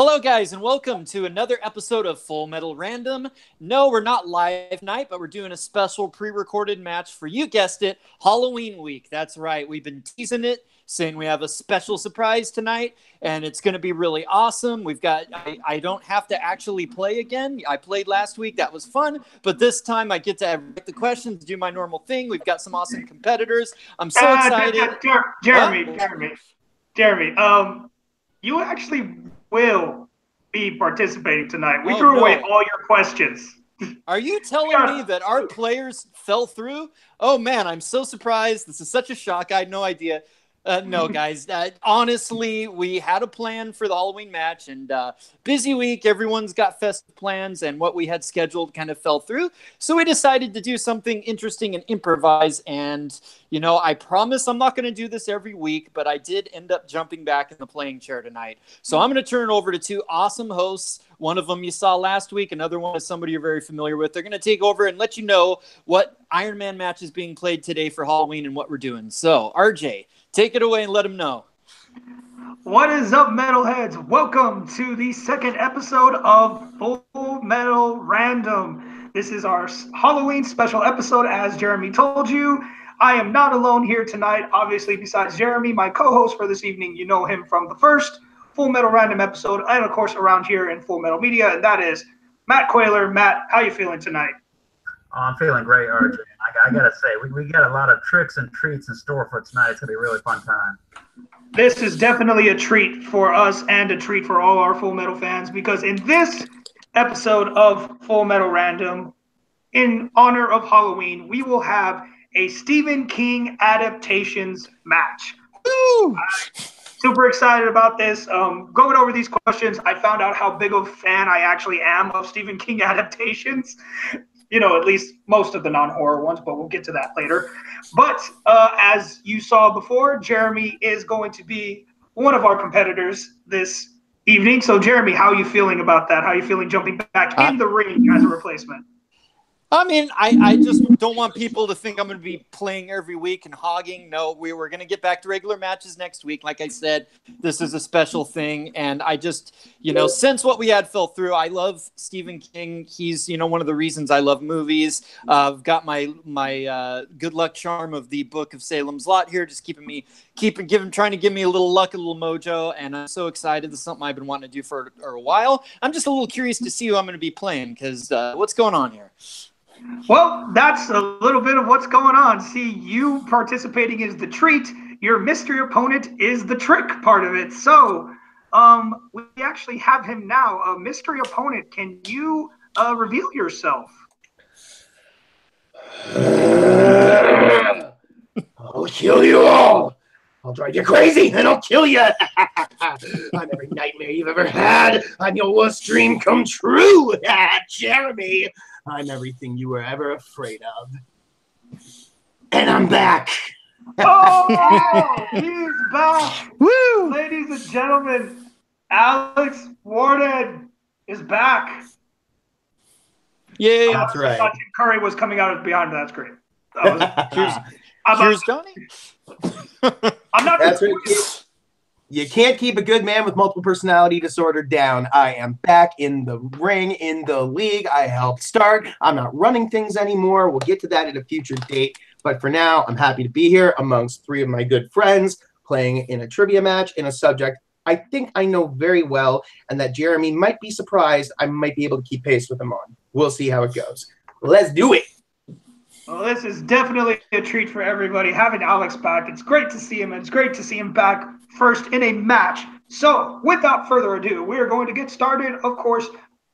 Hello, guys, and welcome to another episode of Full Metal Random. No, we're not live tonight, but we're doing a special pre-recorded match for, you guessed it, Halloween week. That's right. We've been teasing it, saying we have a special surprise tonight, and it's going to be really awesome. I don't have to actually play again. I played last week. That was fun. But this time I get to write the questions, do my normal thing. We've got some awesome competitors. I'm so excited. Jeremy, you actually will be participating tonight. We threw away all your questions. Are you telling me that our players fell through? Oh, man, I'm so surprised. This is such a shock. I had no idea. No, guys. Honestly, we had a plan for the Halloween match, and busy week. Everyone's got festive plans, and what we had scheduled kind of fell through. So we decided to do something interesting and improvise. And, you know, I promise I'm not going to do this every week, but I did end up jumping back in the playing chair tonight. So I'm going to turn it over to two awesome hosts. One of them you saw last week. Another one is somebody you're very familiar with. They're going to take over and let you know what Iron Man match is being played today for Halloween and what we're doing. So, RJ, take it away and let them know. What is up, metalheads? Welcome to the second episode of Full Metal Random. This is our Halloween special episode, as Jeremy told you. I am not alone here tonight, obviously, besides Jeremy, my co-host for this evening. You know him from the first Full Metal Random episode, and of course around here in Full Metal Media, and that is Matt Quayler. Matt, how you feeling tonight? Oh, I'm feeling great, RJ. I gotta say, we got a lot of tricks and treats in store for tonight. It's gonna be a really fun time. This is definitely a treat for us and a treat for all our Full Metal fans, because in this episode of Full Metal Random, in honor of Halloween, we will have a Stephen King adaptations match. Woo! Super excited about this. Going over these questions, I found out how big of a fan I actually am of Stephen King adaptations. You know, at least most of the non-horror ones, but we'll get to that later. But as you saw before, Jeremy is going to be one of our competitors this evening. So, Jeremy, how are you feeling about that? How are you feeling jumping back in the ring as a replacement? I mean, I just don't want people to think I'm going to be playing every week and hogging. No, we were going to get back to regular matches next week. Like I said, this is a special thing. And I just, you know, since what we had fell through, I love Stephen King. He's, you know, one of the reasons I love movies. I've got my good luck charm of the Book of Salem's Lot here, just trying to give me a little luck, a little mojo. And I'm so excited. This is something I've been wanting to do for a while. I'm just a little curious to see who I'm going to be playing, because what's going on here? Well, that's a little bit of what's going on. See, you participating is the treat. Your mystery opponent is the trick part of it. So we actually have him now. A mystery opponent. Can you reveal yourself? I'll kill you all. I'll drive you crazy and I'll kill you. I'm every nightmare you've ever had. I'm your worst dream come true. Jeremy. I'm everything you were ever afraid of. And I'm back. Oh, he's back. Woo! Ladies and gentlemen, Alex Warden is back. Yay. That's right. I thought Tim Curry was coming out of behind that screen. Here's Johnny. I'm not. That's right. You can't keep a good man with multiple personality disorder down. I am back in the ring, in the league. I helped start. I'm not running things anymore. We'll get to that at a future date. But for now, I'm happy to be here amongst three of my good friends, playing in a trivia match in a subject I think I know very well, and that Jeremy might be surprised I might be able to keep pace with him on. We'll see how it goes. Let's do it. Well, this is definitely a treat for everybody, having Alex back. It's great to see him, and it's great to see him back first in a match. So, without further ado, we are going to get started, of course,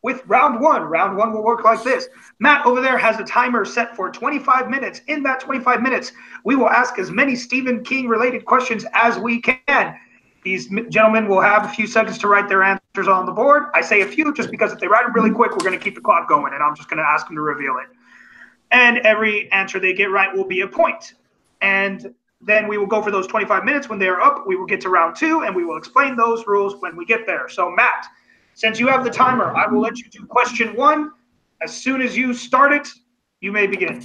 with round one. Round one will work like this. Matt over there has a timer set for 25 minutes. In that 25 minutes, we will ask as many Stephen King-related questions as we can. These gentlemen will have a few seconds to write their answers on the board. I say a few just because if they write them really quick, we're going to keep the clock going, and I'm just going to ask them to reveal it. And every answer they get right will be a point. And then we will go for those 25 minutes. When they are up, we will get to round two, and we will explain those rules when we get there. So, Matt, since you have the timer, I will let you do question one. As soon as you start it, you may begin.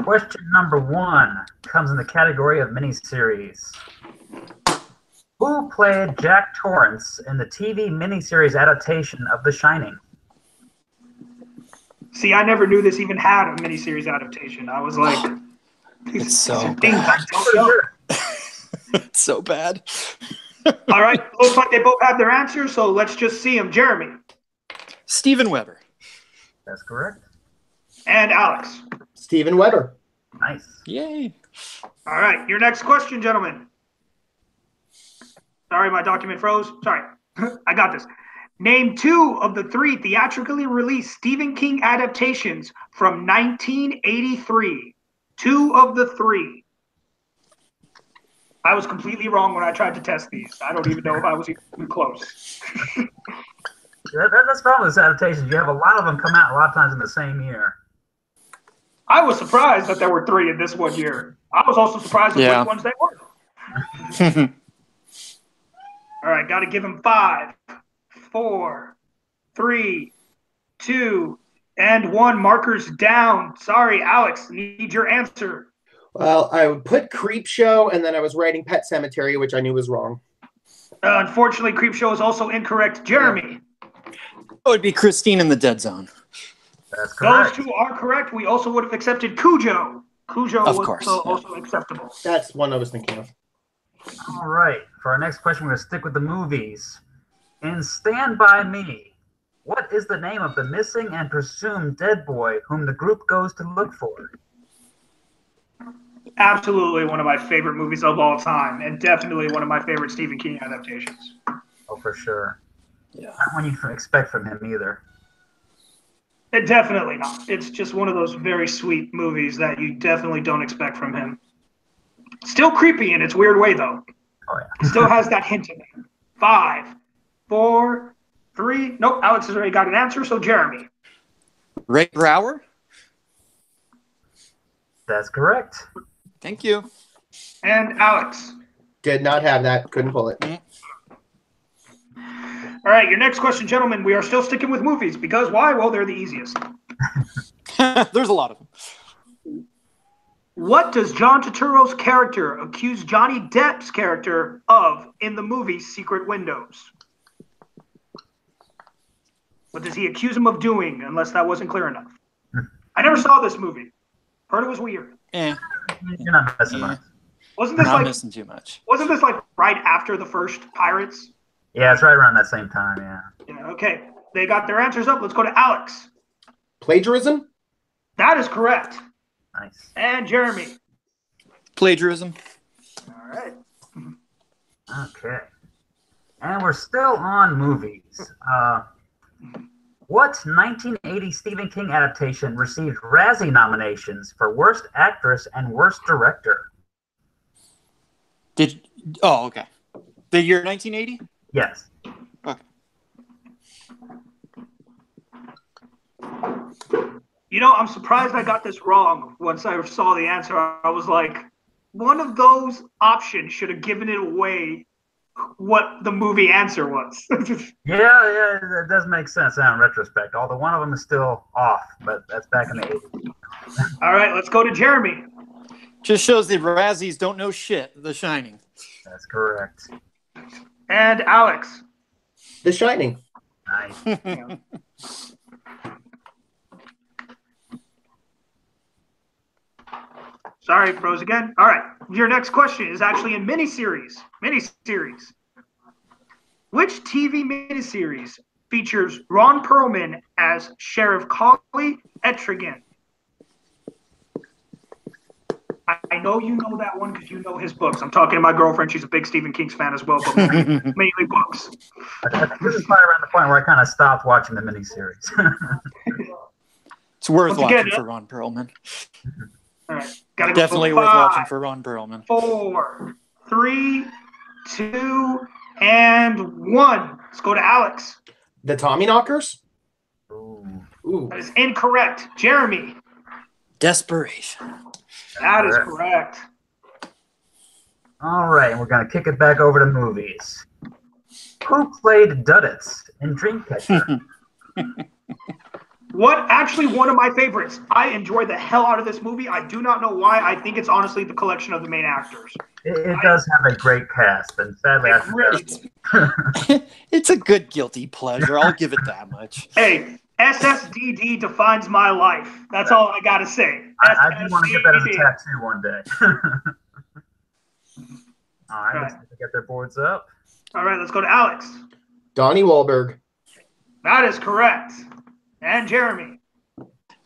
Question number one comes in the category of miniseries. Who played Jack Torrance in the TV miniseries adaptation of The Shining? See, I never knew this even had a miniseries adaptation. I was like, It's so these are things I bad. don't know. It's so bad. All right, looks like they both have their answers, so let's just see them. Jeremy. Steven Weber. That's correct. And Alex. Steven Weber. Nice. Yay. All right, your next question, gentlemen. Sorry, my document froze. Sorry. I got this. Name 2 of the 3 theatrically released Stephen King adaptations from 1983. 2 of the 3. I was completely wrong when I tried to test these. I don't even know if I was even close. That's the problem with adaptations. You have a lot of them come out a lot of times in the same year. I was surprised that there were 3 in this one year. I was also surprised at which ones they were. All right, got to give him 5, 4, 3, 2, and 1. Markers down. Sorry, Alex, need your answer. Well, I would put Creepshow, and then I was writing Pet Cemetery, which I knew was wrong. Unfortunately, Creepshow is also incorrect. Jeremy. It would be Christine in the Dead Zone. That's correct. Those 2 are correct. We also would have accepted Cujo. Cujo Of was course, also acceptable. That's one I was thinking of. All right. For our next question, we're going to stick with the movies. In Stand By Me, what is the name of the missing and presumed dead boy whom the group goes to look for? Absolutely one of my favorite movies of all time, and definitely one of my favorite Stephen King adaptations. Oh, for sure. Yeah. Not one you expect from him either. Definitely not. It's just one of those very sweet movies that you definitely don't expect from him. Still creepy in its weird way, though. Oh, yeah. Still has that hint in there. 5, 4, 3. Nope, Alex has already got an answer, so Jeremy. Ray Brower? That's correct. Thank you. And Alex. Did not have that. Couldn't pull it. All right, your next question, gentlemen. We are still sticking with movies because why? Well, they're the easiest. There's a lot of them. What does John Turturro's character accuse Johnny Depp's character of in the movie Secret Windows? What does he accuse him of doing, unless that wasn't clear enough? I never saw this movie. Heard it was weird. You're not missing much. Wasn't this Not like missing too much. Wasn't this like right after the first Pirates? Yeah, it's right around that same time, yeah. Yeah, okay. They got their answers up. Let's go to Alex. Plagiarism? That is correct. Nice. And Jeremy. Plagiarism. All right. Okay. And we're still on movies. What 1980 Stephen King adaptation received Razzie nominations for Worst Actress and Worst Director? Okay. The year 1980? Yes. Okay. You know, I'm surprised I got this wrong. Once I saw the answer, I was like, one of those options should have given it away what the movie answer was. Yeah, that does make sense now in retrospect. Although one of them is still off, but that's back in the 80s. All right, let's go to Jeremy. Just shows the Razzies don't know shit. The Shining. That's correct. And Alex. The Shining. Nice. Sorry, froze again. All right, your next question is actually a miniseries. Which TV miniseries features Ron Perlman as Sheriff Collie Etrigan? I know you know that one because you know his books. I'm talking to my girlfriend. She's a big Stephen King fan as well, but mainly books. I think this is probably around the point where I kind of stopped watching the miniseries. It's worth Once again, watching for Ron Perlman. All right, gotta go. Definitely worth watching for Ron Perlman. 4, 3, 2, and 1. Let's go to Alex. The Tommyknockers? Ooh. That is incorrect. Jeremy. Desperation. That is correct. All right, and we're going to kick it back over to movies. Who played Duddits in Dreamcatcher? Actually, one of my favorites. I enjoyed the hell out of this movie. I do not know why. I think it's honestly the collection of the main actors. It does have a great cast, and sadly, it's a good guilty pleasure. I'll give it that much. Hey, SSDD defines my life. That's all I gotta say. I do want to get that as a tattoo one day. All right, let's get their boards up. All right, let's go to Alex. Donnie Wahlberg. That is correct. And Jeremy.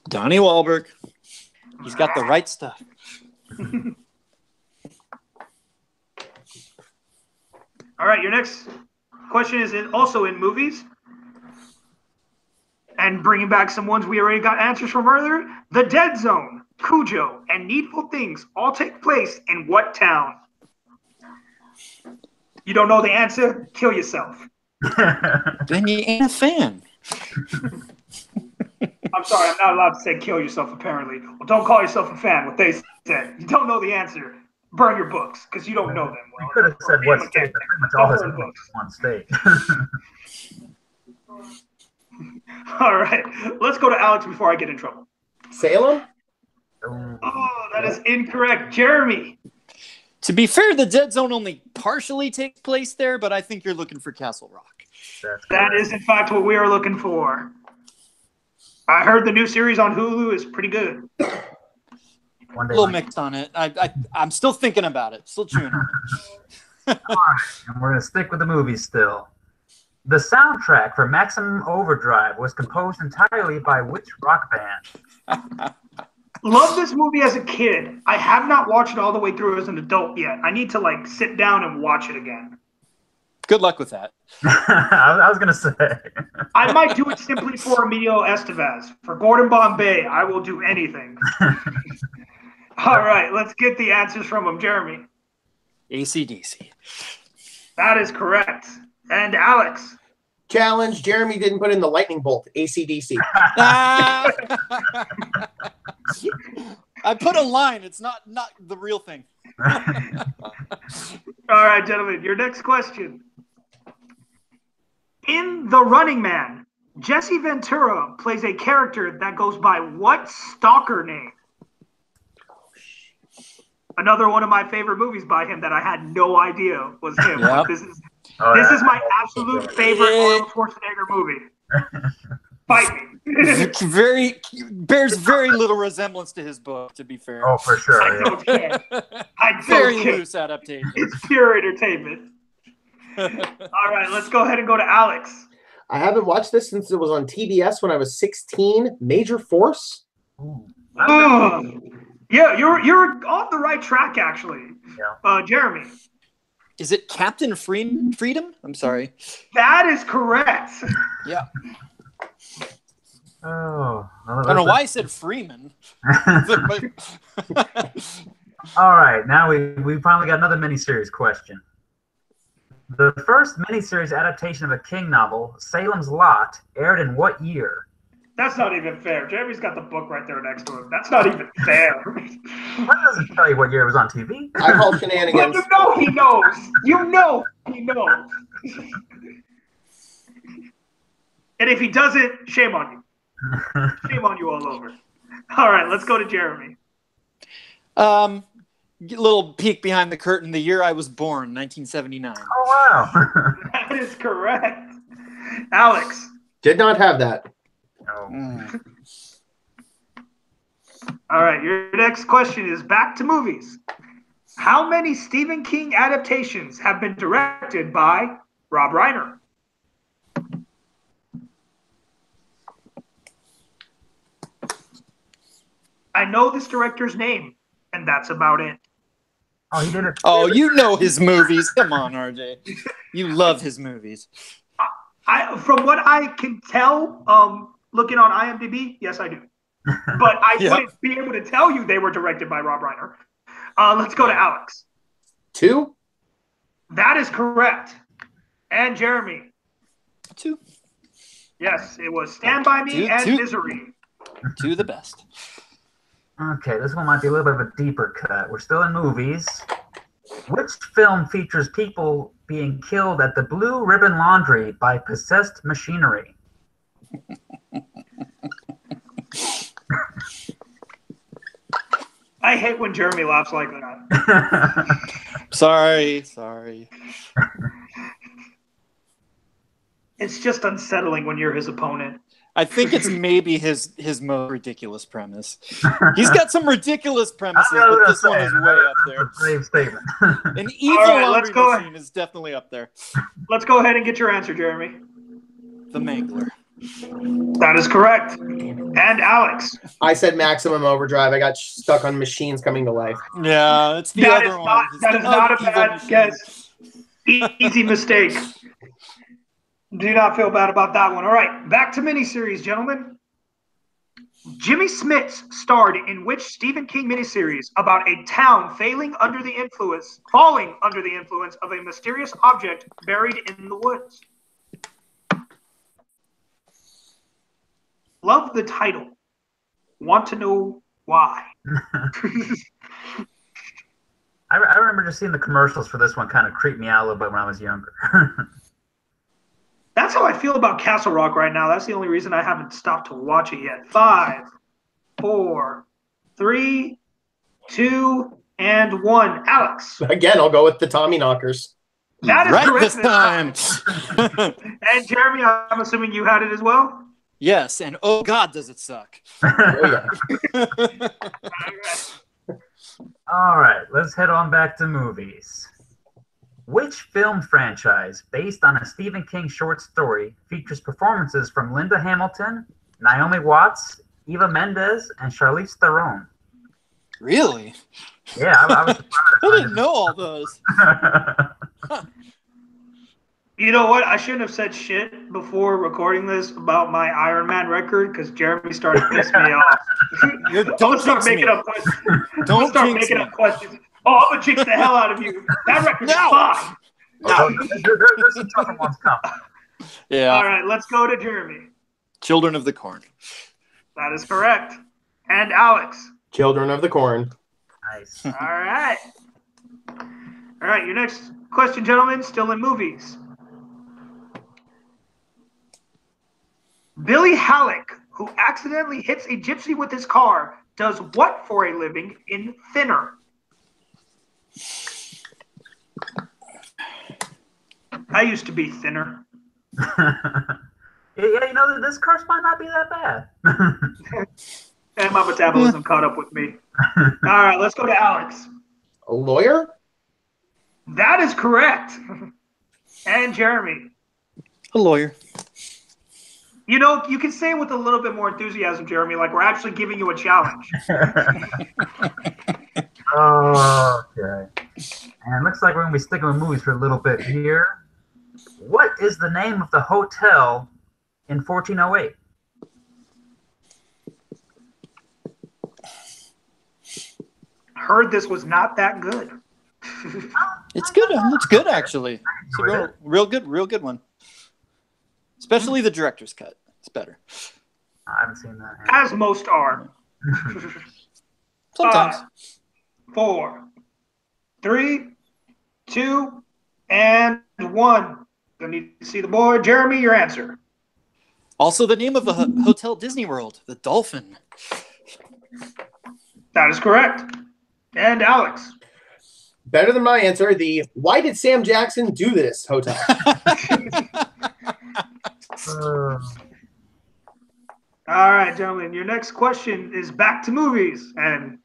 Donnie Wahlberg. He's got the right stuff. All right, your next question is also in movies. And bringing back some ones we already got answers from earlier. The Dead Zone, Cujo, and Needful Things all take place in what town? You don't know the answer? Kill yourself. Then you ain't a fan. I'm sorry, I'm not allowed to say kill yourself, apparently. Well, don't call yourself a fan, what they said. You don't know the answer. Burn your books, because you don't know them well. You could have said what state, but pretty much all his movies is one state. All right, let's go to Alex before I get in trouble. Salem? Oh, that is incorrect. Jeremy. To be fair, the Dead Zone only partially takes place there, but I think you're looking for Castle Rock. That is, in fact, what we are looking for. I heard the new series on Hulu is pretty good. A little mixed on it. I'm still thinking about it. Still chewing on it. All right, and we're going to stick with the movies still. The soundtrack for Maximum Overdrive was composed entirely by which rock band? Love this movie as a kid. I have not watched it all the way through as an adult yet. I need to sit down and watch it again. Good luck with that. I was going to say. I might do it simply for Emilio Estevez. For Gordon Bombay, I will do anything. All right, let's get the answers from him. Jeremy. AC/DC. That is correct. And Alex. Challenge. Jeremy didn't put in the lightning bolt. AC/DC. I put a line. It's not the real thing. All right, gentlemen. Your next question. In The Running Man, Jesse Ventura plays a character that goes by what stalker name? Another one of my favorite movies by him that I had no idea was him. Yep. This is my absolute favorite Arnold Schwarzenegger movie. Fight me. Bears very little resemblance to his book, to be fair. Oh, for sure. I don't care. Very loose adaptation. It's pure entertainment. All right, let's go ahead and go to Alex. I haven't watched this since it was on TBS when I was 16. Major Force? Yeah, you're on the right track, actually. Yeah. Jeremy. Is it Captain Freedom? I'm sorry. That is correct. Yeah. Oh. I don't know why I said Freeman. All right, now we finally got another miniseries question. The first miniseries adaptation of a King novel, Salem's Lot, aired in what year? That's not even fair. Jeremy's got the book right there next to him. That's not even fair. What doesn't tell you what year it was on TV? I call shenanigans. Well, you know he knows. You know he knows. And if he doesn't, shame on you. Shame on you all over. All right, let's go to Jeremy. Little peek behind the curtain. The year I was born, 1979. Oh, wow. That is correct. Alex. Did not have that. No. All right, your next question is back to movies. How many Stephen King adaptations have been directed by Rob Reiner? I know this director's name, and that's about it. Oh, he did it. Oh, you know his movies. Come on, RJ. You love his movies. From what I can tell, looking on IMDb, yes, I do. But I wouldn't be able to tell you they were directed by Rob Reiner. Let's go to Alex. 2? That is correct. And Jeremy. 2. Yes, it was Stand By Me and Misery. 2 the best. Okay, this one might be a little bit of a deeper cut. We're still in movies. Which film features people being killed at the Blue Ribbon Laundry by possessed machinery? I hate when Jeremy laughs like that. Sorry. It's just unsettling when you're his opponent. I think it's maybe his most ridiculous premise. He's got some ridiculous premises, but this one is way up there. That's a brave statement. An evil laundry machine is definitely up there. Let's go ahead and get your answer, Jeremy. The Mangler. That is correct. And Alex. I said Maximum Overdrive. I got stuck on Machines Coming to Life. Yeah, it's the That other is one. not, It's that the is not a evil bad machine. guess. Easy mistake. Do not feel bad about that one. All right, back to miniseries, gentlemen. Jimmy Smits starred in which Stephen King miniseries about a town falling under the influence of a mysterious object buried in the woods? Love the title. Want to know why? I remember just seeing the commercials for this one kind of creep me out a little bit when I was younger. That's how I feel about Castle Rock right now. That's the only reason I haven't stopped to watch it yet. 5, 4, 3, 2, and 1. Alex. Again, I'll go with the Tommy Knockers. That is Right correct this time. And Jeremy, I'm assuming you had it as well? Yes, and oh God, does it suck. Oh, yeah. All right, let's head on back to movies. Which film franchise, based on a Stephen King short story, features performances from Linda Hamilton, Naomi Watts, Eva Mendes, and Charlize Theron? Really? Yeah, I was surprised. I didn't know all those. You know what? I shouldn't have said shit before recording this about my Iron Man record because Jeremy started pissing me off. Don't start jinx making me. up questions. Don't start jinx making me. up questions. Oh, I'm gonna jinx the hell out of you. That record's No. fine. There's some tougher ones coming. Yeah. All right, let's go to Jeremy. Children of the Corn. That is correct. And Alex. Children of the Corn. Nice. All right. All right, your next question, gentlemen, still in movies. Billy Halleck, who accidentally hits a gypsy with his car, does what for a living in Thinner? I used to be thinner. Yeah, you know, this curse might not be that bad. And my metabolism caught up with me. All right, let's go to Alex. A lawyer? That is correct. And Jeremy. A lawyer. You know, you can say it with a little bit more enthusiasm, Jeremy, like we're actually giving you a challenge. Okay. And it looks like we're going to be sticking with movies for a little bit here. What is the name of the hotel in 1408? Heard this was not that good. It's good. It's good, actually. It's a real good one. Especially the director's cut. It's better. I haven't seen that. As most are. Sometimes. 5, 4, 3, 2, and 1. Don't need to see the board. Jeremy, your answer. Also, the name of a Hotel Disney World, the Dolphin. That is correct. And Alex. Better than my answer. The Why Did Sam Jackson Do This hotel. All right, gentlemen. Your next question is back to movies. And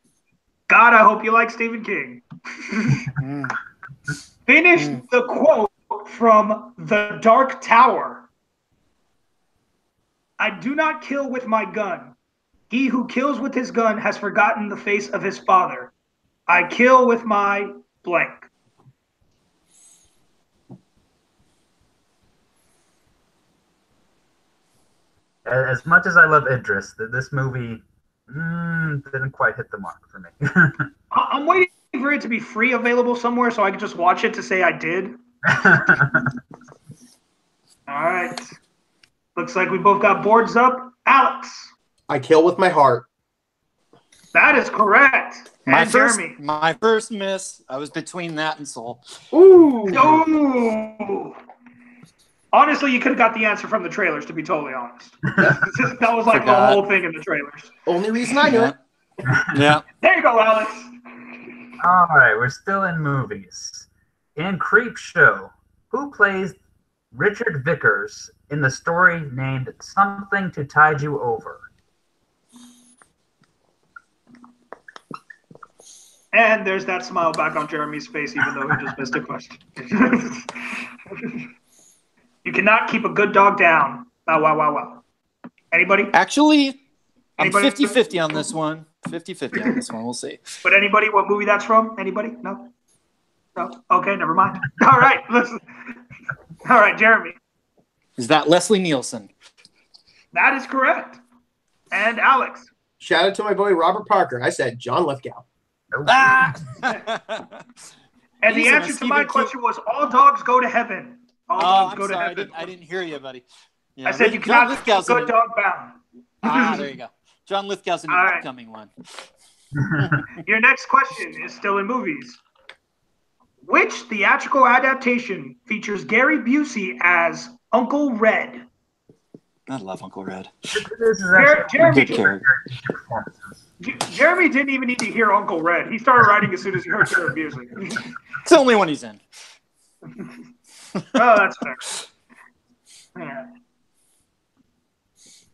God, I hope you like Stephen King. Finish the quote from The Dark Tower. I do not kill with my gun. He who kills with his gun has forgotten the face of his father. I kill with my blank. As much as I love Idris, this movie didn't quite hit the mark for me. I'm waiting for it to be free available somewhere so I can just watch it to say I did. All right. Looks like we both got boards up. Alex. I kill with my heart. That is correct. And Jeremy. My first miss. I was between that and Soul. Ooh. Ooh. Honestly, you could have got the answer from the trailers, to be totally honest. That was like the whole thing in the trailers. Only reason I knew it. Yeah. There you go, Alex. All right, we're still in movies. In Creep Show, who plays Richard Vickers in the story named Something to Tide You Over? And there's that smile back on Jeremy's face, even though he just missed a question. You cannot keep a good dog down. Wow, wow, wow, wow. Anybody? Actually, I'm Anybody? 50-50 on this one. 50-50 on this one. We'll see. But anybody? What movie that's from? Anybody? No? No? Okay, never mind. All right. Listen. All right, Jeremy. Is that Leslie Nielsen? That is correct. And Alex. Shout out to my boy Robert Parker. I said John Lithgow. Ah! And the Easy, answer to Stephen my King. question was all dogs go to heaven. All dogs I'm go to sorry. heaven. I didn't hear you, buddy. Yeah, I said you John cannot keep a Lithgow's in good it. dog bound. There you go. John Lithgow's in an All right. upcoming one. Your next question is still in movies. Which theatrical adaptation features Gary Busey as Uncle Red? I love Uncle Red. This is actually Jeremy, Good character. performances. Jeremy didn't even need to hear Uncle Red. He started writing as soon as he heard Gary Busey. It's the only one he's in. Oh, that's fair. Yeah.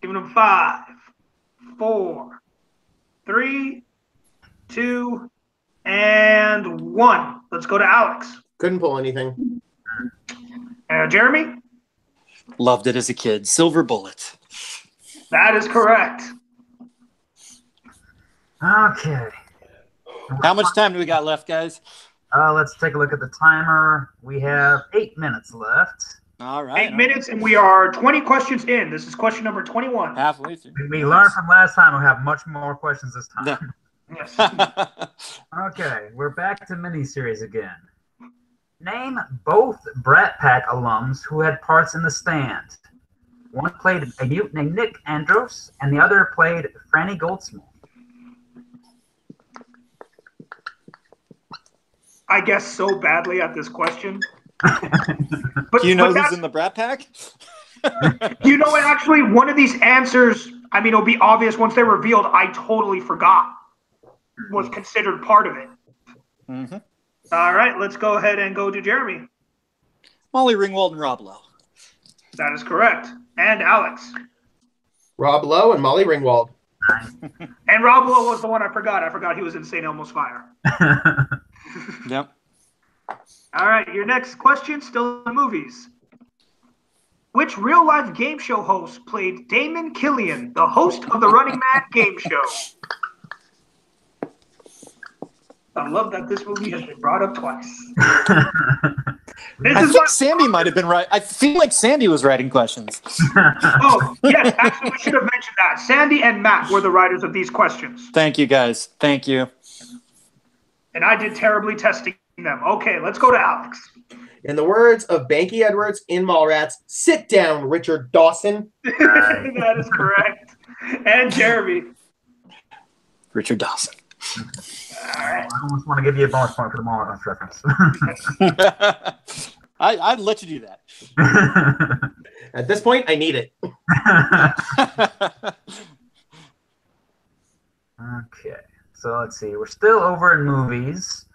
Giving him 5, 4, 3, 2, and 1. Let's go to Alex. Couldn't pull anything. Jeremy? Loved it as a kid. Silver Bullet. That is correct. Okay. How much time do we got left, guys? Let's take a look at the timer. We have 8 minutes left. All right. 8 minutes, and we are 20 questions in. This is question number 21. Halfway through. We learned from last time we'll have much more questions this time. Yes. Okay, we're back to miniseries again. Name both Brat Pack alums who had parts in The Stand. One played a mute named Nick Andros, and the other played Franny Goldsmith. I guess so badly at this question. Do you know who's in the Brat Pack? You know what? Actually, one of these answers, I mean, it'll be obvious once they're revealed. I totally forgot was considered part of it. Mm-hmm. All right, let's go ahead and go to Jeremy. Molly Ringwald and Rob Lowe. That is correct. And Alex. Rob Lowe and Molly Ringwald. And Rob Lowe was the one I forgot. I forgot he was in St. Elmo's Fire. Yep. All right, your next question, still in movies. Which real-life game show host played Damon Killian, the host of the Running Man game show? I love that this movie has been brought up twice. I think Sandy might have been right. I feel like Sandy was writing questions. Oh, yes, actually, we should have mentioned that. Sandy and Matt were the writers of these questions. Thank you, guys. Thank you. And I did terribly testing them. Okay, let's go to Alex. In the words of Banky Edwards in Mallrats, sit down, Richard Dawson. That is correct. And Jeremy. Richard Dawson. All right. I almost want to give you a bonus point for the Mallrats reference. I'd let you do that. At this point, I need it. Okay, so let's see. We're still over in movies.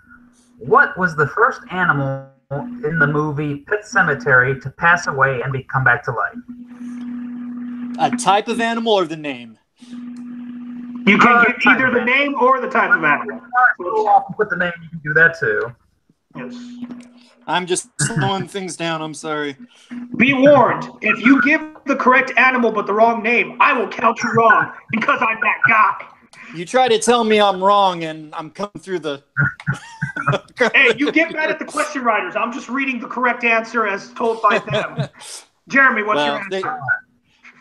What was the first animal in the movie Pet Sematary to pass away and come back to life? A type of animal or the name? You can give either the name or the type of animal. Put the name, you can do that too. Yes. I'm just slowing things down. I'm sorry. Be warned, if you give the correct animal but the wrong name, I will count you wrong because I'm that guy. You try to tell me I'm wrong, and I'm coming through the... Hey, you get mad at the question writers. I'm just reading the correct answer as told by them. Jeremy, what's your answer?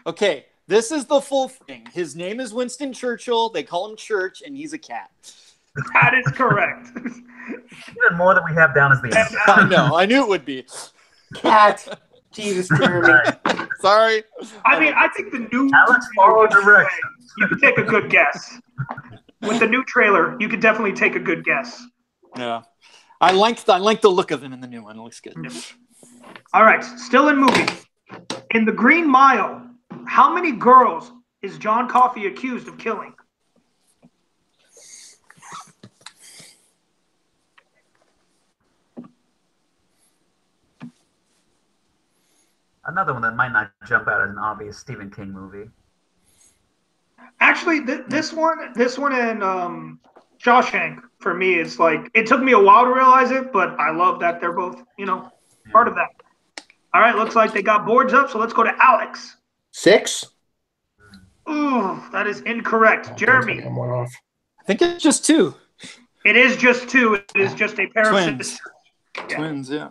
Okay, this is the full thing. His name is Winston Churchill. They call him Church, and he's a cat. That is correct. Even more than we have down as the answer. I know. I knew it would be. Cat. Jesus, Jeremy. Sorry. I mean, I think the new... Alex followed directions. You can take a good guess. With the new trailer, you could definitely take a good guess. Yeah. I like the look of him in the new one. It looks good. All right, still in movies. In The Green Mile, how many girls is John Coffey accused of killing? another one that might not jump out as an obvious Stephen King movie. Actually, this one, and Shawshank for me, it's like it took me a while to realize it, but I love that they're both, part of that. All right, looks like they got boards up, so let's go to Alex. 6. Ooh, that is incorrect. Jeremy. I'm one off. I think it's just 2. It is just 2. It is just a pair of Twins. sisters. Twins, yeah.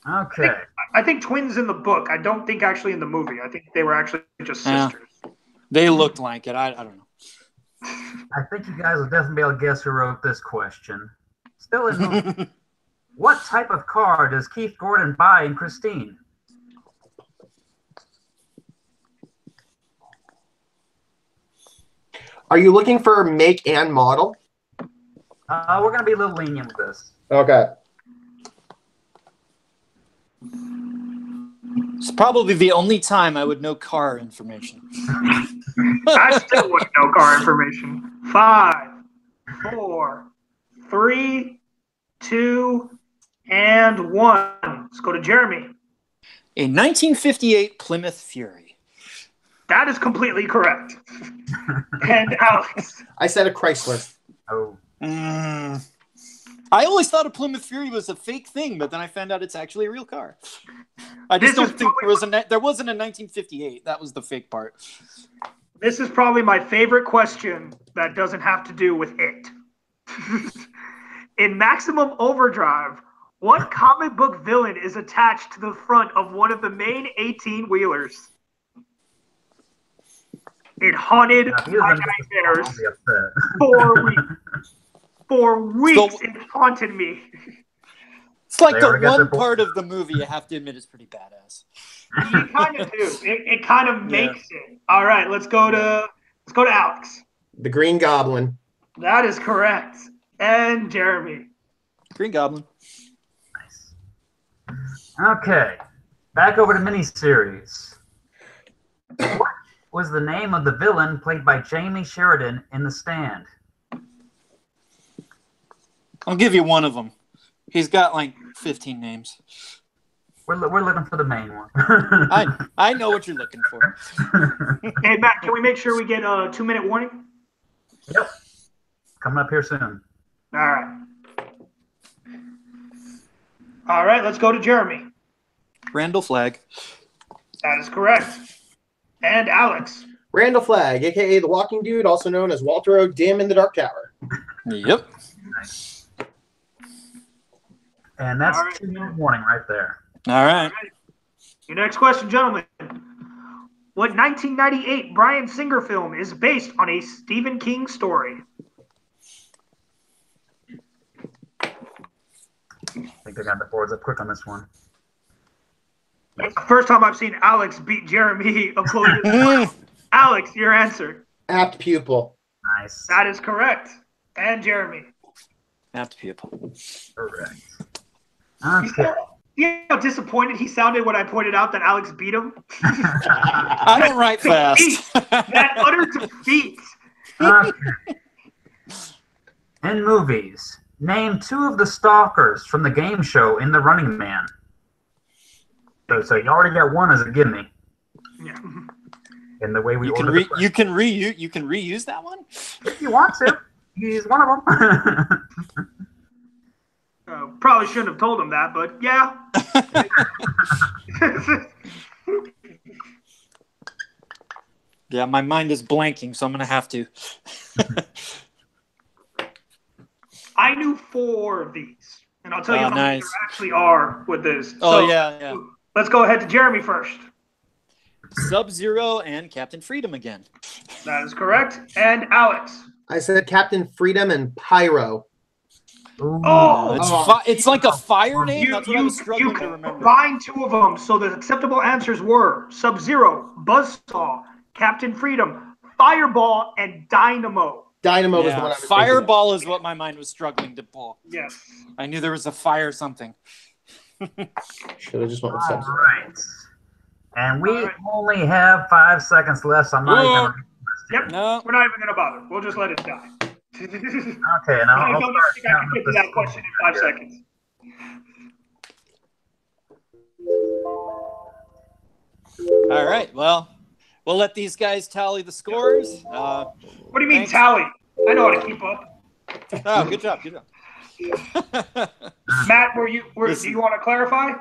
Okay. I think twins in the book. I don't think actually in the movie. I think they were actually just sisters. They looked like it. I don't know. I think you guys will definitely be able to guess who wrote this question. Still in movie. What type of car does Keith Gordon buy in Christine? Are you looking for make and model? We're going to be a little lenient with this. Okay. It's probably the only time I would know car information. I still wouldn't know car information. 5, 4, 3, 2, and 1. Let's go to Jeremy. A 1958 Plymouth Fury. That is completely correct. And Alex. I said a Chrysler. Oh. I always thought a Plymouth Fury was a fake thing, but then I found out it's actually a real car. I just don't think there wasn't a 1958. That was the fake part. This is probably my favorite question that doesn't have to do with it. In Maximum Overdrive, what comic book villain is attached to the front of one of the main 18-wheelers? It haunted my nightmares 4 weeks. 4 weeks it haunted me. It's like the one part of the movie you have to admit is pretty badass. You kind of do. It kind of makes it. All right, let's go to Alex. The Green Goblin. That is correct. And Jeremy. Green Goblin. Nice. Okay, back over to miniseries. What was the name of the villain played by Jamie Sheridan in The Stand? I'll give you one of them. He's got like 15 names. We're looking for the main one. I know what you're looking for. Hey, Matt, can we make sure we get a 2-minute warning? Yep. Coming up here soon. All right, let's go to Jeremy. Randall Flagg. That is correct. And Alex. Randall Flagg, a.k.a. the Walking Dude, also known as Walter O. Dim in the Dark Tower. Yep. Nice. And that's right. 2-minute warning right there. All right. Your next question, gentlemen. What 1998 Bryan Singer film is based on a Stephen King story? I think they got the boards up quick on this one. It's the first time I've seen Alex beat Jeremy. Alex, your answer. Apt Pupil. Nice. That is correct. And Jeremy. Apt Pupil. Correct. Okay. You know how disappointed he sounded when I pointed out that Alex beat him? I don't write fast. That utter defeat. Okay. In movies, name 2 of the stalkers from the game show in The Running Man. So you already got one as a gimme. Yeah. In the way we you can reuse that one if you want to. He's one of them. Probably shouldn't have told him that, but yeah. Yeah, my mind is blanking, so I'm going to have to. I knew 4 of these, and I'll tell you how many there actually are with this. Oh, yeah. Let's go ahead to Jeremy first. Sub-Zero and Captain Freedom again. That is correct. And Alex. I said Captain Freedom and Pyro. It's like a fire name? That's what I was struggling to remember. Combine 2 of them, so the acceptable answers were Sub-Zero, Buzzsaw, Captain Freedom, Fireball, and Dynamo. Dynamo was the one I was Fireball is what my mind was struggling to pull. Yes. I knew there was a fire something. Should have just went with Sub-Zero. All right. And we only have 5 seconds left, so I'm not even going to... Yep. No. We're not even going to bother. We'll just let it die. Okay, now I don't think I can get to that question in 5 seconds. All right. Well, we'll let these guys tally the scores. What do you mean thanks. tally? I know how to keep up. Oh, good job. Good job. Matt, do you want to clarify?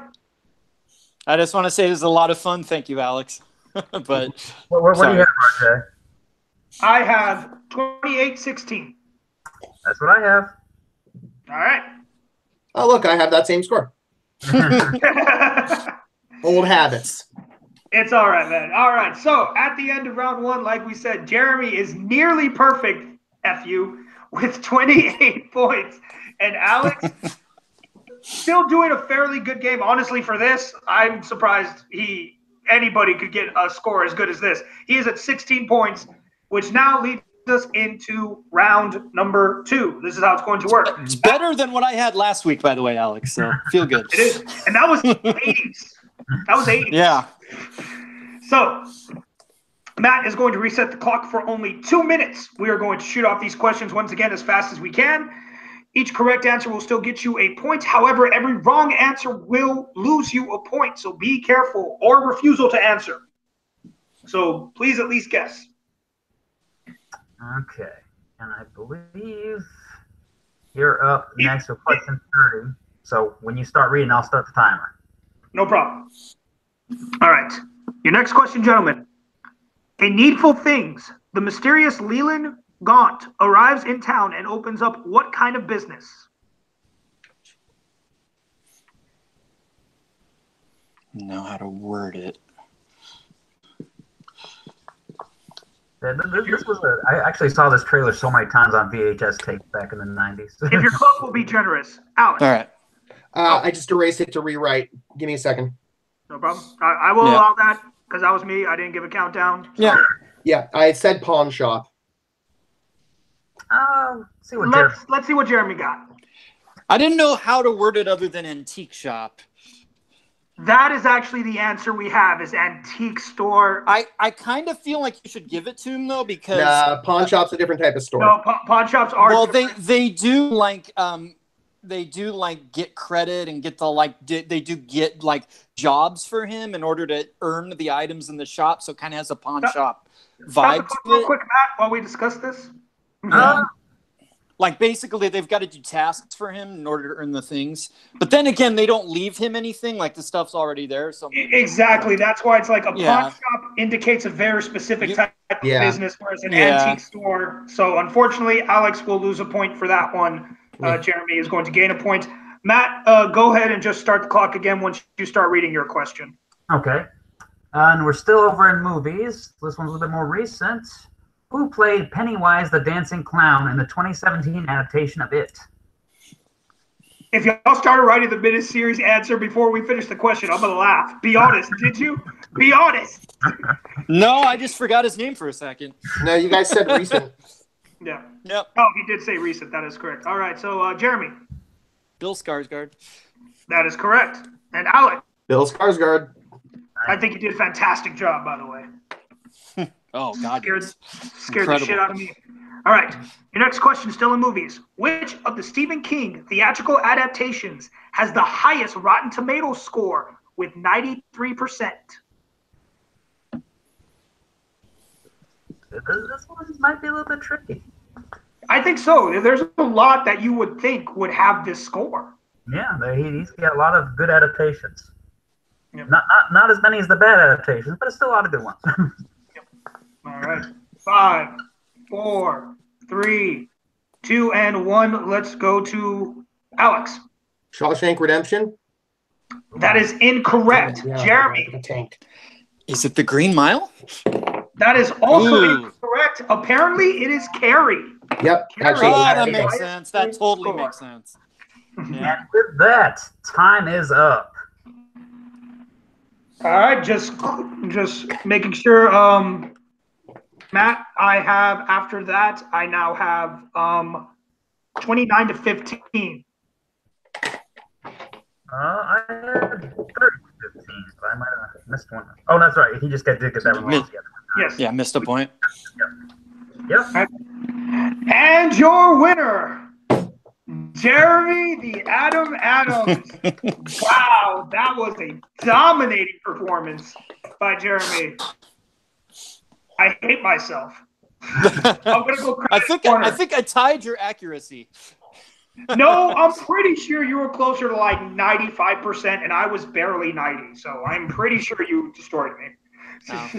I just want to say this is a lot of fun. Thank you, Alex. But What do you have, RJ? I have 28-16. That's what I have. All right. Oh, look, I have that same score. Old habits. It's all right, man. All right. So at the end of round one, like we said, Jeremy is nearly perfect, FU, with 28 points. And Alex still doing a fairly good game. Honestly, for this, I'm surprised anybody could get a score as good as this. He is at 16 points, which now leads us into round number 2. This is how it's going to work. It's better than what I had last week, by the way, Alex. So feel good. It is. And that was 80s. That was 80s. Yeah. So Matt is going to reset the clock for only 2 minutes. We are going to shoot off these questions once again as fast as we can. Each correct answer will still get you a point. However, every wrong answer will lose you a point. So be careful, or refusal to answer. So please at least guess. Okay. And I believe you're up next with question 30. So when you start reading, I'll start the timer. No problem. All right. Your next question, gentlemen. A Needful Things, the mysterious Leland Gaunt arrives in town and opens up what kind of business? Know how to word it. I actually saw this trailer so many times on VHS tape back in the 90s. If your clock will be generous. Alex. All right. I just erased it to rewrite. Give me a second. No problem. I will allow that because that was me. I didn't give a countdown. So. Yeah. Yeah, I said pawn shop. Let's see what Jeremy got. I didn't know how to word it other than antique shop. That is actually the answer we have is antique store. I kind of feel like you should give it to him though because pawn shop's a different type of store. No, pawn shops are. Well, they do get credit and get they do get like jobs for him in order to earn the items in the shop. So it kind of has a pawn shop vibe to real it. quick, Matt, while we discuss this. Like basically they've got to do tasks for him in order to earn the things. But then again, they don't leave him anything. Like the stuff's already there. So exactly. That's why it's like a pawn shop indicates a very specific type of business, whereas an antique store. So unfortunately, Alex will lose a point for that one. Jeremy is going to gain a point. Matt, go ahead and just start the clock again once you start reading your question. Okay. And we're still over in movies. This one's a little bit more recent. Who played Pennywise the Dancing Clown in the 2017 adaptation of It? If y'all started writing the miniseries answer before we finish the question, I'm going to laugh. Be honest. Did you? Be honest. No, I just forgot his name for a second. No, you guys said recent. Yeah. Yep. Oh, he did say recent. That is correct. All right. So, Jeremy. Bill Skarsgård. That is correct. And Alec. Bill Skarsgård. I think you did a fantastic job, by the way. Oh, God. Scared the shit out of me. All right. Your next question, still in movies. Which of the Stephen King theatrical adaptations has the highest Rotten Tomatoes score with 93%? This one might be a little bit tricky. I think so. There's a lot that you would think would have this score. Yeah, he's got a lot of good adaptations. Yep. Not as many as the bad adaptations, but it's still a lot of good ones. All right. 5, 4, 3, 2, and 1. Let's go to Alex. Shawshank Redemption. That is incorrect. Jeremy. Tank. Is it The Green Mile? That is also incorrect. Apparently, it is Carrie. Yep. Carrie. That makes sense. That totally makes sense. And with that, time is up. All right. Just making sure. Matt, I have, after that, I now have 29 to 15. I had 30 to 15, but I might have missed one. Oh, that's right. He just did get that one together. Yes. Yeah, missed a point. Yep. And your winner, Jeremy the Adam Adams. Wow, that was a dominating performance. by Jeremy. I hate myself. I'm gonna go I credit corner. think I tied your accuracy. No, I'm pretty sure you were closer to like 95%, and I was barely 90. So I'm pretty sure you destroyed me. Oh.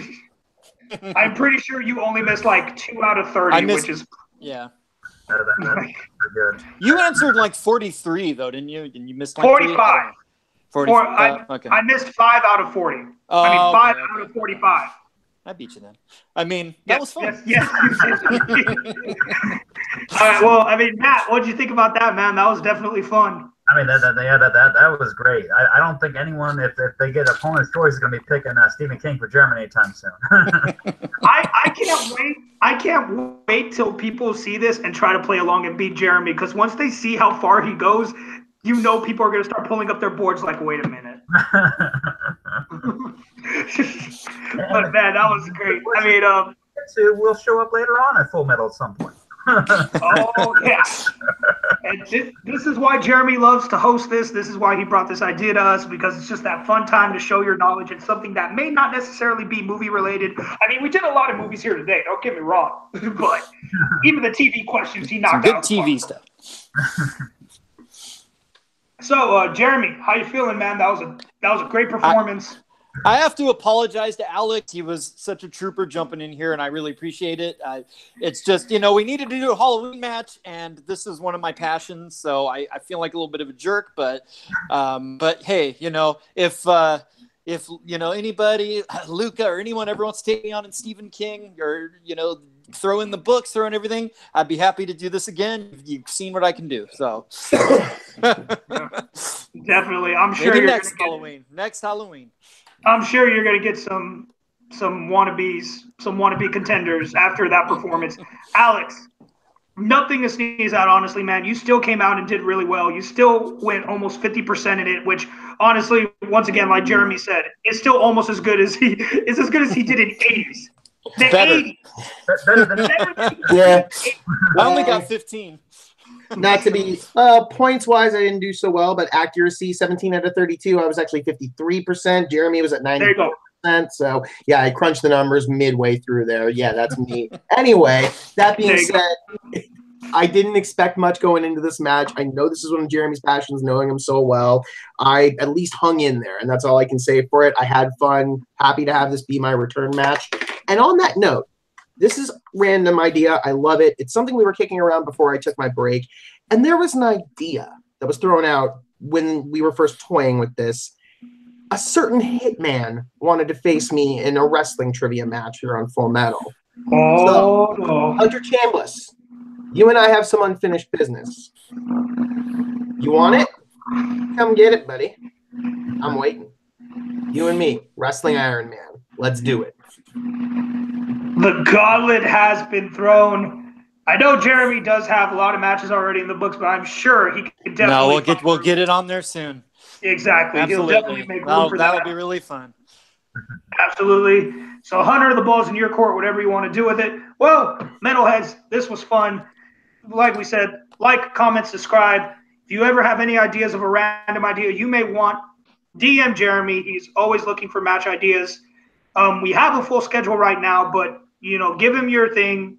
I'm pretty sure you only missed like 2 out of 30, which is yeah. That's good. You answered like 43 though, didn't you? And you missed like 45. 45. Okay. I missed 5 out of 40. Oh, I mean, 5 okay, out of 45. I beat you then. I mean, that was fun. Yes, you did. All right, well, I mean, Matt, what did you think about that, man? That was definitely fun. I mean, that was great. I don't think anyone, if they get opponent's choice, is going to be picking Stephen King for Germany anytime soon. I can't wait. I can't wait till people see this and try to play along and beat Jeremy, because once they see how far he goes, you know people are going to start pulling up their boards like, wait a minute. But, man, that was great. I mean, we'll show up later on at Full Metal at some point. Oh, yeah. And this is why Jeremy loves to host this. This is why he brought this idea to us, because it's just that fun time to show your knowledge in something that may not necessarily be movie related. I mean, we did a lot of movies here today, don't get me wrong. But even the TV questions he knocked out. Good TV stuff. So, Jeremy, how you feeling, man? That was a great performance. I have to apologize to Alex. He was such a trooper jumping in here, and I really appreciate it. It's just, we needed to do a Halloween match, and this is one of my passions, so I feel like a little bit of a jerk. But hey, if anybody, Luca or anyone ever wants to take me on in Stephen King, or throw in the books, throw in everything, I'd be happy to do this again. You've seen what I can do, so definitely. I'm sure maybe you're next Halloween. I'm sure you're going to get some wannabes, some wannabe contenders after that performance. Alex, nothing to sneeze at, honestly, man. You still came out and did really well. You still went almost 50% in it, which honestly, once again, like Jeremy said, is still almost as good as he did in 80s. The Better. 80s. Yeah. I only got 15. Not to be points wise, I didn't do so well, but accuracy 17 out of 32. I was actually 53%. Jeremy was at 90%. There you go. So yeah, I crunched the numbers midway through there. Yeah, that's me. Anyway, that being said, I didn't expect much going into this match. I know this is one of Jeremy's passions, knowing him so well. I at least hung in there, and that's all I can say for it. I had fun. Happy to have this be my return match. And on that note, this is random idea. I love it. It's something we were kicking around before I took my break. And there was an idea that was thrown out when we were first toying with this. A certain hitman wanted to face me in a wrestling trivia match here on Full Metal. Oh, so, Hunter Chambliss, you and I have some unfinished business. You want it? Come get it, buddy. I'm waiting. You and me, Wrestling Iron Man. Let's do it. The gauntlet has been thrown. I know Jeremy does have a lot of matches already in the books, but I'm sure he can definitely. No, we'll get it on there soon. Exactly. Absolutely. He'll definitely make room for that. That'll be really fun. Absolutely. So, Hunter, the ball's in your court, whatever you want to do with it. Well, Metalheads, this was fun. Like we said, like, comment, subscribe. If you ever have any ideas of a random idea you may want, DM Jeremy. He's always looking for match ideas. We have a full schedule right now, but, give him your thing.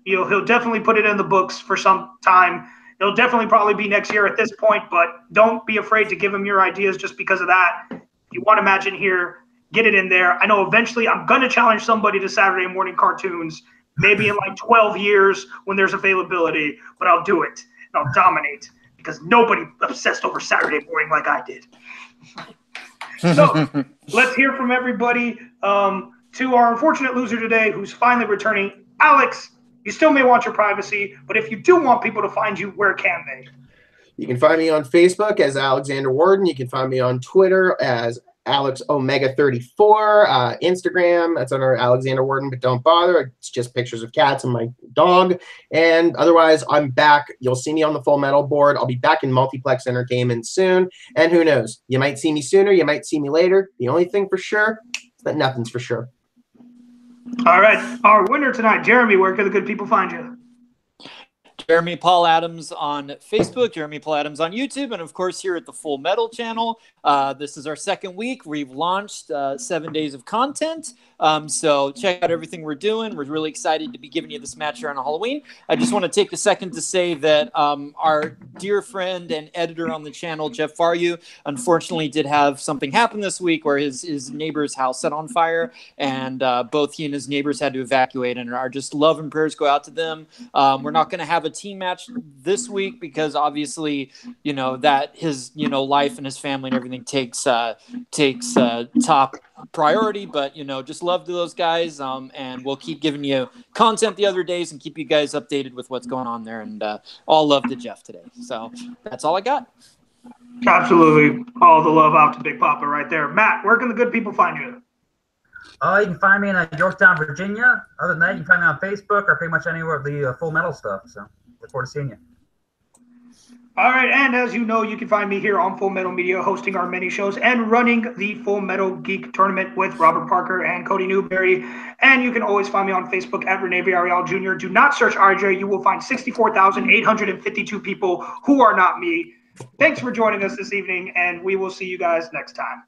He'll definitely put it in the books for some time. It'll definitely probably be next year at this point, but don't be afraid to give him your ideas just because of that. If you want a match in here, get it in there. I know eventually I'm going to challenge somebody to Saturday morning cartoons, maybe in like 12 years when there's availability, but I'll do it. And I'll dominate because nobody obsessed over Saturday morning like I did. So let's hear from everybody. To our unfortunate loser today, who's finally returning, Alex. You still may want your privacy, but if you do want people to find you, where can they? You can find me on Facebook as Alexander Warden. You can find me on Twitter as AlexOmega34. Instagram, that's under Alexander Warden, but don't bother. It's just pictures of cats and my dog. And otherwise, I'm back. You'll see me on the Full Metal board. I'll be back in Multiplex Entertainment soon. And who knows? You might see me sooner. You might see me later. The only thing for sure is that nothing's for sure. All right. Our winner tonight, Jeremy, where can the good people find you? Jeremy Paul Adams on Facebook, Jeremy Paul Adams on YouTube, and of course here at the Full Metal channel. This is our second week. We've launched 7 days of content. So check out everything we're doing. We're really excited to be giving you this match here on Halloween. I just want to take a second to say that our dear friend and editor on the channel, Jeff Faryu, unfortunately did have something happen this week where his neighbor's house set on fire, and both he and his neighbors had to evacuate, and our just love and prayers go out to them. We're not going to have a team match this week because obviously, that his, life and his family and everything takes top priority, but just love to those guys, and we'll keep giving you content the other days and keep you guys updated with what's going on there, and all love to Jeff today. So that's all I got. Absolutely, all the love out to Big Papa right there. Matt, where can the good people find you? You can find me in Yorktown, Virginia. Other than that, you can find me on Facebook or pretty much anywhere of the Full Metal stuff. So look forward to seeing you. All right, and as you know, you can find me here on Full Metal Media, hosting our many shows and running the Full Metal Geek Tournament with Robert Parker and Cody Newberry. And you can always find me on Facebook at Rene Villarreal Jr. Do not search RJ. You will find 64,852 people who are not me. Thanks for joining us this evening, and we will see you guys next time.